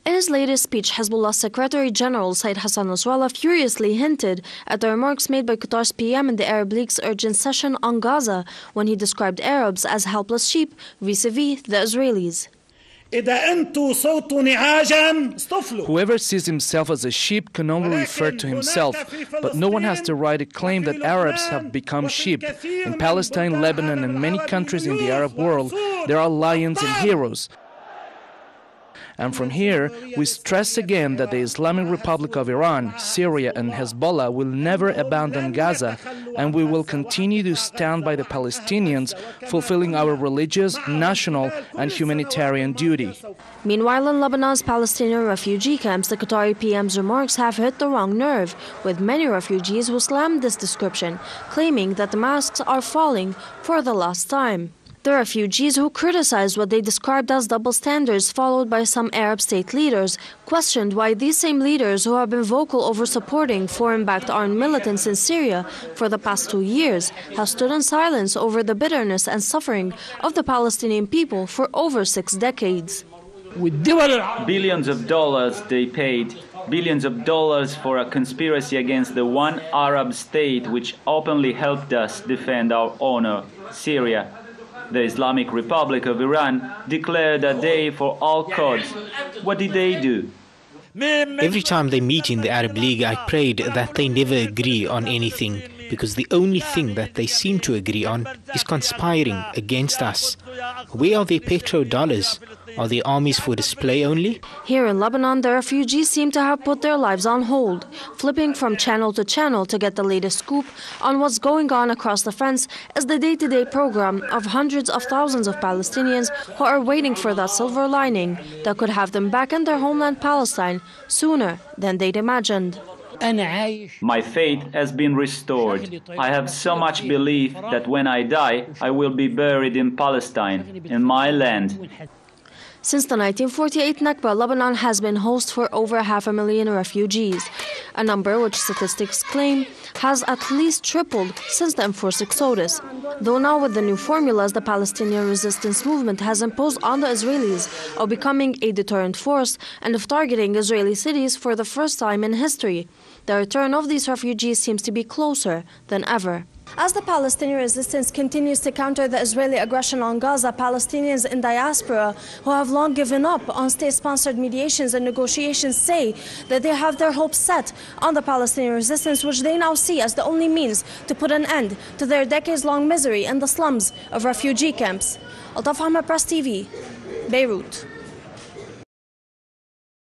In his latest speech, Hezbollah's Secretary General Said Hassan Nasrallah furiously hinted at the remarks made by Qatar's PM in the Arab League's urgent session on Gaza when he described Arabs as helpless sheep vis-a-vis the Israelis. Whoever sees himself as a sheep can only refer to himself, but no one has the right to claim that Arabs have become sheep. In Palestine, Lebanon, and many countries in the Arab world, there are lions and heroes. And from here, we stress again that the Islamic Republic of Iran, Syria and Hezbollah will never abandon Gaza, and we will continue to stand by the Palestinians, fulfilling our religious, national and humanitarian duty. Meanwhile, in Lebanon's Palestinian refugee camps, the Qatari PM's remarks have hit the wrong nerve, with many refugees who slammed this description, claiming that the masks are falling for the last time. The refugees who criticized what they described as double standards followed by some Arab state leaders questioned why these same leaders who have been vocal over supporting foreign-backed armed militants in Syria for the past 2 years have stood in silence over the bitterness and suffering of the Palestinian people for over 6 decades. Billions of dollars they paid, billions of dollars for a conspiracy against the one Arab state which openly helped us defend our honor, Syria. The Islamic Republic of Iran declared a day for all Kurds. What did they do? Every time they meet in the Arab League, I prayed that they never agree on anything, because the only thing that they seem to agree on is conspiring against us. Where are their petrodollars? Are they armies for display only? Here in Lebanon, the refugees seem to have put their lives on hold, flipping from channel to channel to get the latest scoop on what's going on across the fence is the day-to-day program of hundreds of thousands of Palestinians who are waiting for that silver lining that could have them back in their homeland Palestine sooner than they'd imagined. My faith has been restored. I have so much belief that when I die, I will be buried in Palestine, in my land. Since the 1948 Nakba, Lebanon has been host for over 500,000 refugees, a number which statistics claim has at least tripled since the enforced exodus. Though now with the new formulas the Palestinian resistance movement has imposed on the Israelis of becoming a deterrent force and of targeting Israeli cities for the first time in history, the return of these refugees seems to be closer than ever. As the Palestinian resistance continues to counter the Israeli aggression on Gaza, Palestinians in diaspora who have long given up on state-sponsored mediations and negotiations say that they have their hopes set on the Palestinian resistance, which they now see as the only means to put an end to their decades-long misery in the slums of refugee camps. Al-Taf Ahmed, Press TV, Beirut.